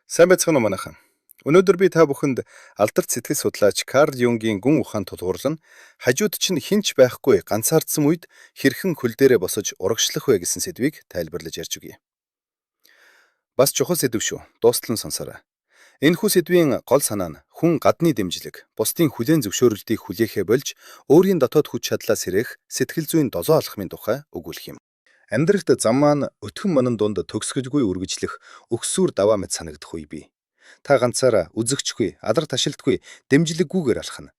Сайн байцгаана уу манайхан. Өнөөдөр би та бүхэнд алдарт сэтгэл судлаач Карл Юнгийн гүн ухаан тулгуурлан хажууд чинь хинч байхгүй ганцаардсан үед хэрхэн хөл дээрээ босож урагшлах вэ гэсэн сэдвийг тайлбарлаж ярьж өгье. Бас чухал сэдв шүү. Дуустал нь сонсоорой. Энэхүү сэдвийн гол санаа нь хүн гадны дэмжлэг, бусдын хүлээн зөвшөөрөлтийг хүлээхээ болж өөрийн дотоод хүч чадлаас сэрэх сэтгэл зүйн долоо алхмын тухай өгүүлэх юм. Амьдралд зам маань өтгөн манан дунд төгсгөлгүй үргэлжлэх өгсүр даваа мэт санагдах үе бий. Та ганцаараа үзэгчгүй, алар ташилтгүй, дэмжлэггүйгээр алхана.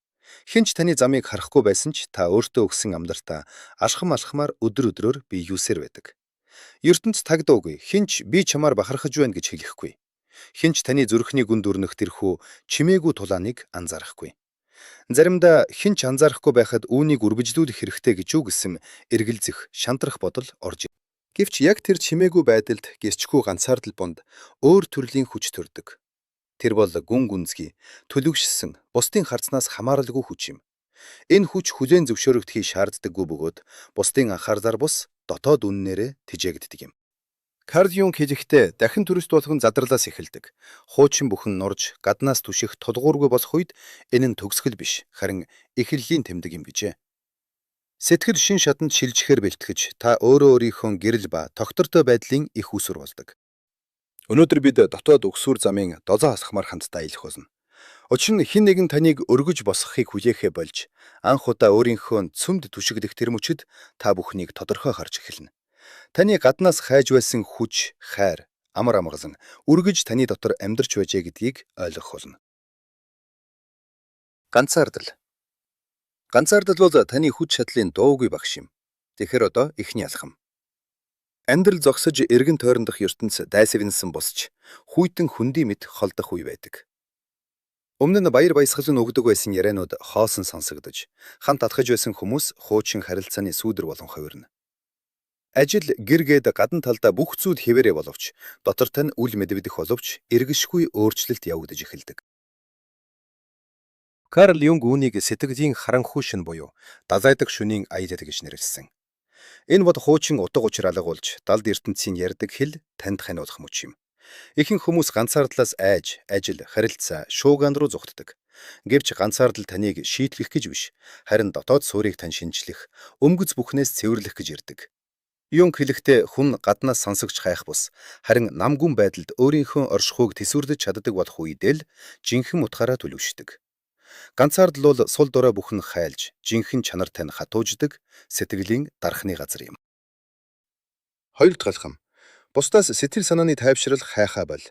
Хинч таны замыг харахгүй байсан ч та өөртөө өгсөн амдартаа алхам алхмаар өдөр өдрөөр бие юусээр байдаг. ертөнц тагдуугүй, хинч би чамаар бахархаж байна гэж хэлэхгүй. Хинч таны зүрхний гүн дүрнэх тэрхүү чимээгүй тулааныг анзаарахгүй. Заримдаа хинч анзаарахгүй байхад үүнийг үргэлжлүүлэх хэрэгтэй гэж юу гэсэн эргэлзэх, шантрах бодол орж ир. Гэвч яг тэр чимээгүй байдалд гисчгүй ганцаардал бонд өөр төрлийн хүч төрдөг. Тэр бол гүн гүнзгий, төлөвшсөн, бусдын харцнаас хамааралгүй хүч юм. Энэ хүч хүлээн зөвшөөрөгдөхийг шаарддаггүй бөгөөд бусдын анхаарлаар бус дотоод үннээрээ тэжээгддэг юм. Карл Юнг хэлэхдээ дахин төрөст болгон задралаас эхэлдэг. Хуучин бүхэн нурж, гаднаас түших тулгуургүй болох үед энэ нь төгсгөл биш, харин эхлэлийн тэмдэг юм гэжээ. Сэтгэл шин шатанд шилжихээр бэлтгэж, та өөрөө өөрийнхөө гэрэл ба тогтвортой байдлын их усүр болдог. Өнөөдөр бид дотоод өгсүр замын долоо хасахмаар хамтдаа аялах болно. Учир нь хэн нэгэн таныг өргөж босгохыг хүлээхээ болж, анх удаа өөрийнхөө цөмд түшиглэх тэр мөчөд та бүхнийг тодорхой харж эхэлнэ. Таны гаднаас хайж байсан хүч, хайр, амар амгалан үргэж таны дотор амьдарч байжээ гэдгийг ойлгох болно. Ганцаардал. Ганцаардал бол таны хүч чадлын дуугүй багш юм. Тэгэхээр одоо эхний алхам. Амьдрал зогсож эргэн тойрондох ертөнц дайсагнасан босч, хүйтэн хөндөй мэт холдох үе байдаг. Өмнө нь баяр баясгалан өгдөг байсан яриануд хоосон сонсогдож, хамт алхаж байсан хүмүүс хуучин харилцааны сүүдэр болон хувирна. Ажил гэргээд гадна талдаа бүх зүйл хэвээрээ боловч дотор тань үл мэдвэдэх боловч эргэшгүй өөрчлөлт явагдаж эхэлдэг. Карл Юнг үүнийг сэтгэлийн харанхуй шин буюу далайдаг шөнийн аялал гэж нэрлэсэн. Энэ бол хуучин утга учир алга болж далд ертөнцийн ярьдаг хэл танд ханиулах мөч юм. Ихэнх хүмүүс ганцаардлаас айж, ажил, харилцаа, шуугиан руу зүгтдэг. Гэвч ганцаардал таныг шийтгэх гэж биш, харин дотоод суурийг тань шинжлэх, өмгөц бүхнээс цэвэрлэх гэж ирдэг. Юнг хэлэхдээ хүн гаднаас сонсогч хайх бус, харин намгүн байдалд өөрийнхөө оршихуйг тэсвэрлэж чаддаг болох үедээ л жинхэнэ утгаараа төлөвшдөг. Ганцаардал бол сул дорой бүхэн хайлж, жинхэнэ чанар тань хатууждаг, сэтгэлийн дарахны газар юм. Хоёр дахь алхам. Бусдаас сэтгэл санааны тайвшрал хайхаа бол.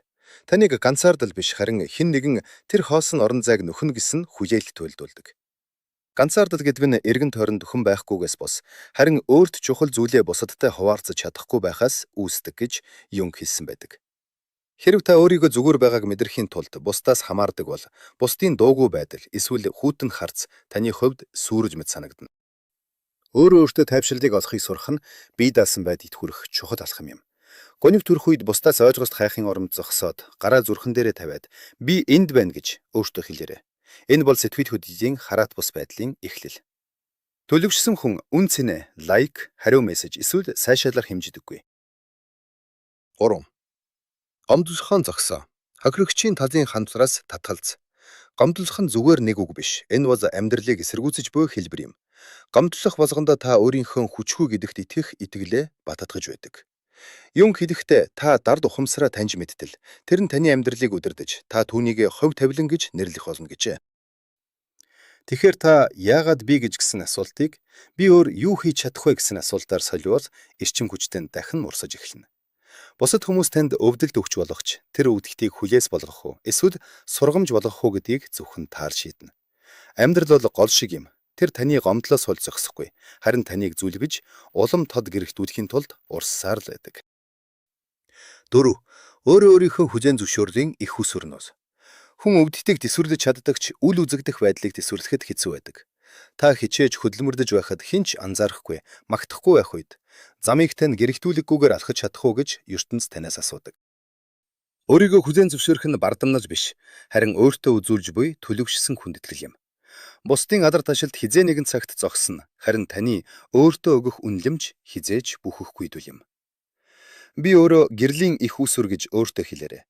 Таныг ганцаардал биш, харин хэн нэгэн тэр хоосон орон зайг нөхнө гэсэн хүлээлт төлдүүлдэг. Ганцаардал гэдэг нь эргэн тойронд хүн байхгүйгээс бос, харин өөрт чухал зүйлээ бусадтай хуваалцаж чадахгүй байхаас үүсдэг гэж Юнг хэлсэн байдаг. Хэрв та өөрийгөө зүгээр байгааг мэдрэхийн тулд бусдаас хамаардаг бол, бусдын дуугүй байдал, эсвэл хүйтэн харц таны хувьд сүрэж мэт санагдана. Өөрөө өөртөө тайвшралыг олохыг сурах нь бие даасан байдалд хүрэх чухал алхам юм. Гонив төрөх үед бусдаас ойлголт хайхын оронд зогсоод, гараа зүрхэн дээрээ тавиад би энд байна гэж өөртөө хэлээрэй. Энэ бол сэтгэл хөдлөлийн хараат бус байдлын эхлэл. Төлөвшсөн хүн үн цэнэ, лайк, хариу мессеж эсвэл сайшаалаар хэмждэггүй. 3. Гомдлохоо зогсоо. Хохирогчийн талын хамтраас татгалз. Гомдлох нь зүгээр нэг үг биш. Энэ бол амьдралыг эсэргүүцэж буй хэлбэр юм. Гомдлох болгондоо та өөрийнхөө хүчгүй гэдэгт итгэх итгэлээ баттгаж байдаг. Юнг хэлэхдээ та дард ухамсараа таньж мэдтэл, тэр нь таны амьдралыг удирдах, та түүнийг хувь тавилан гэж нэрлэх болно гэжээ. Тэгэхээр та яагаад би гэж гисэн асуултыг би өөр юу хийж чадах вэ гэсэн асуултаар соливол эрчим хүчтэй дахин урсаж эхэлнэ. Бусад хүмүүс танд өвдөлт өгч болгоч, тэр өвдөлтийг хүлээс болгох уу, эсвэл сургамж болгох уу гэдгийг зөвхөн таар шийднэ. Амьдрал бол гол шиг юм. Тэр таны гомдлоос хол зогсохгүй, харин таныг зүлгэж, улам тод гэрэлтүүлэхийн тулд урссаар л байдаг. 4. Өөрөө өөрийнхөө хүлээн зөвшөөрлийн их усүрнөөс. Хүн өвдөлтийг тэсвэрлэж чаддагч үл үзэгдэх байдлыг тэсвэрлэхэд хэцүү байдаг. Та хичээж хөдөлмөрлөж байхад хинч анзаарахгүй, магтахгүй байх үед замыг тань гэрэлтүүлэггүйгээр алхаж чадах уу гэж ертөнц танаас асуудаг. Өөрийгөө хүлээн зөвшөөрөх нь бардамнаж биш, харин өөртөө үзүүлж буй төлөвшсөн хүндэтгэл юм. Бусдын алдар ташилд хизээ нэгэн цагт зогсно, харин таны өөртөө өгөх үнэлэмж хизээж бүхэхгүй дүү юм. Би өөрөө гэрлийн их усүр гэж өөртөө хэлээрэй.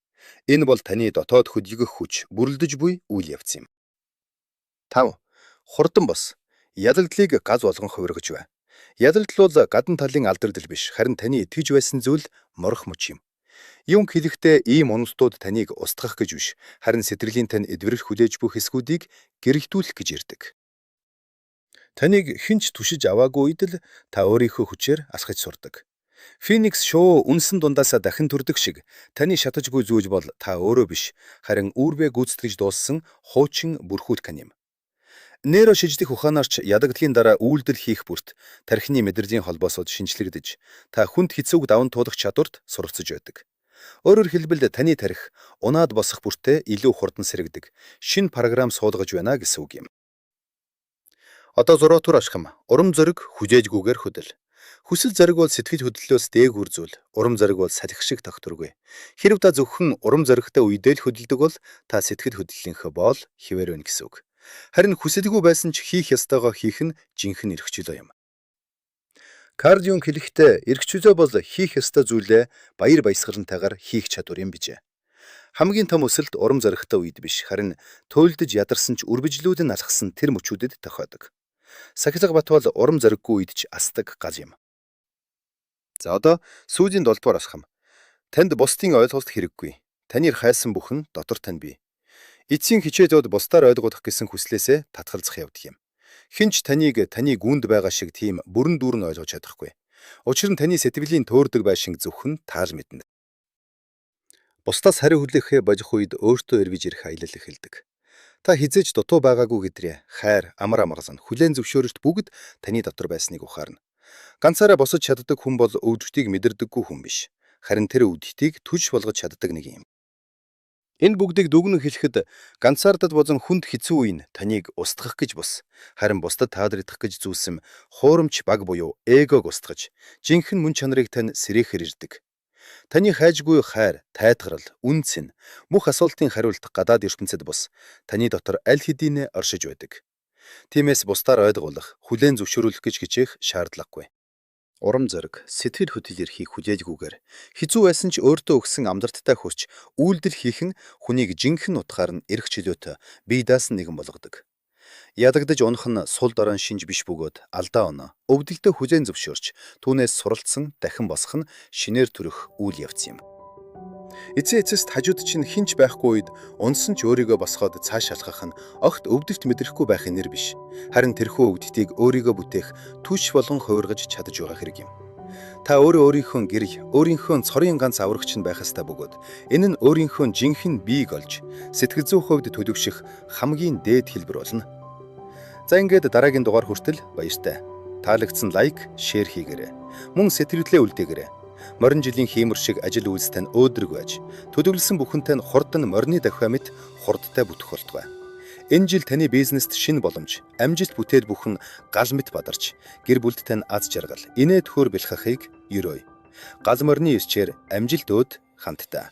Энэ бол таны дотоод хөдөлгөх хүч, бүрэлдэж буй үйл явц юм. 5. Хурдан бос. Ялалдлыг газ болгон хувиргаж бай. Ялалдал бол гадна талын алдагдал биш, харин таны итгэж байсан зүйл морох мөч юм. Юм хэлэхдээ ийм онолтууд таныг устгах гэж биш, харин сэтгэлийн тань эдвэрх хүлээж буй хэсгүүдийг гэрэлтүүлэх гэж ирдэг. Таныг хинч түшиж аваагүй үед л та өөрийнхөө хүчээр асгаж сурдаг. Феникс шуу үнсэн дундаасаа дахин төрдөг шиг таны шатажгүй зүүж бол та өөрөө биш, харин үүрвээ гүйцэтгэж дууссан хуучин бүрхүүтгэн юм. Нейро шиждэх ухаанаарч ядагдлагын дараа үйлдэл хийх бүрт тархины мэдрэлийн холбоосод шинжлэгдэж, та хүнд хэцүүг даван туулах чадварт суралцж байдаг. Өөрөөр хэлбэл таны тархи унаад босох бүртээ илүү хурдан сэргдэг, шинэ програм суулгаж байна гэсэн үг юм. Одоо 6 дугаар ашхам, урам зориг хүжээжгүйгээр хөдөл. Хүсэл зориг бол сэтгэл хөдлөлөөс дээгүүр зүйл, урам зориг бол салхи шиг тогтворгүй. Хэрэв та зөвхөн урам зоригтой үедээ л хөдөлдөг бол та сэтгэл хөдлөлийнхөө боол хിവэр байна гэсэн үг. Харин хүсэлгүй байсан ч хийх ёстойгоо хийх нь жинхэнэ эрх чөлөө юм. Карл Юнг хэлэхдээ эрх чөлөө бол хийх ёстой зүйлээ баяр баясгалантайгаар хийх чадвар юм bijээ. Хамгийн том өсөлт урам зоригтой үед биш, харин туйлдж ядарсан ч үрбижлүүд нь алхсан тэр мөчүүдэд тохиодог. Сахилга бат бол урам зориггүй үед ч асдаг гал юм. За одоо сүүлийн 7 дугаар ашхам. Танд бусдын ойлголт хэрэггүй. Таныг хайсан бүхэн дотор тань бий. Эцсийн хичээлүүд бусдаар ойлгох гэсэн хүслээсээ татгалзах явдаг юм. Хинч таныг таны гүнд байгаа шиг тийм бүрэн дүүрэн ойлгож чадахгүй. Учир нь таны сэтгэлийн төөрдөг байшин зөвхөн таал мэднэ. Бусдаас хариу хүлээхээ божих үед өөртөө эргэж ирэх аялал эхэлдэг. Та хизээж дутуу байгаагүй гэдрээ хайр, амар амгалан, хүлээн зөвшөөрөлт бүгд таны дотор байсныг ухаарна. Ганцаараа босож чаддаг хүн бол өвдөлтийг мэдэрдэггүй хүн биш. Харин тэр өвдөлтийг түлш болгож чаддаг нэг юм. Энэ бүгдийг дүгнэн хэлэхэд ганцаардад бозон хүнд хэцүү үе нь таныг устгах гэж бус. Харин бусдад таалагдах гэж зүүсэн хуурамч баг буюу эгог устгаж, жинхэнэ мөн чанарыг тань сэрээхээр ирдэг. Таны хайжгүй хайр, тайтгарал, үнцэн, бүх асуултын хариулт гадаад ертөнцид бус. Таны дотор аль хэдийнэ оршиж байдаг. Тиймээс бусдаар ойлгуулах, хүлээн зөвшөөрөх гэж хичээх шаардлагагүй. Урам зориг, сэтгэл хөдлөл эрхийг хүлээлгүйгээр хэцүү байсан ч өөртөө өгсөн амлалттай хүрч үйлдэл хийх нь хүнийг жинхэнэ утгаар нь эрх чөлөөтэй бие даасан нэгэн болгодог. Ядагдаж унах нь сул дорой шинж биш бөгөөд алдаа оноо, өвдөлтөө хүлээн зөвшөөрч түүнээс суралцсан дахин босох нь шинээр төрөх үйл явц юм. Эцээ эцэст хажууд чинь хинч байхгүй үед унсан ч өөрийгөө босгоод цааш алхах нь огт өвдөлт мэдрэхгүй байхын нэр биш. Харин тэрхүү өвдөлтийг өөрийгөө бүтээх түш болгон хувиргаж чадаж байгаа хэрэг юм. Та өөрийнхөө гэрэл, өөрийнхөө цорын ганц аврагч нь байх ёстой бөгөөд энэ нь өөрийнхөө жинхэнэ биеийг олж сэтгэл зүйн хувьд төлөвшөх хамгийн дээд хэлбэр болно. За ингээд дараагийн дугаар хүртэл баяртай. Таалагдсан лайк, шеэр хийгээрэй. Мөн сэтгэлдээ үлдээгээрэй. Морин жилийн хиймэр шиг ажил үйлс тань өөдрөг байж, төдөвлөсөн бүхэнтэй нь хурдан морины дахиа мэт хурдтай бүтэх болтугай. Энэ жил таны бизнест шинэ боломж, амжилт бүтээл бүхэн гал мэт бадарч, гэр бүлд тань аз жаргал, инээд хөр бэлхахыг ерөөй. Гал морины ирчээр амжилт өөд хамтдаа.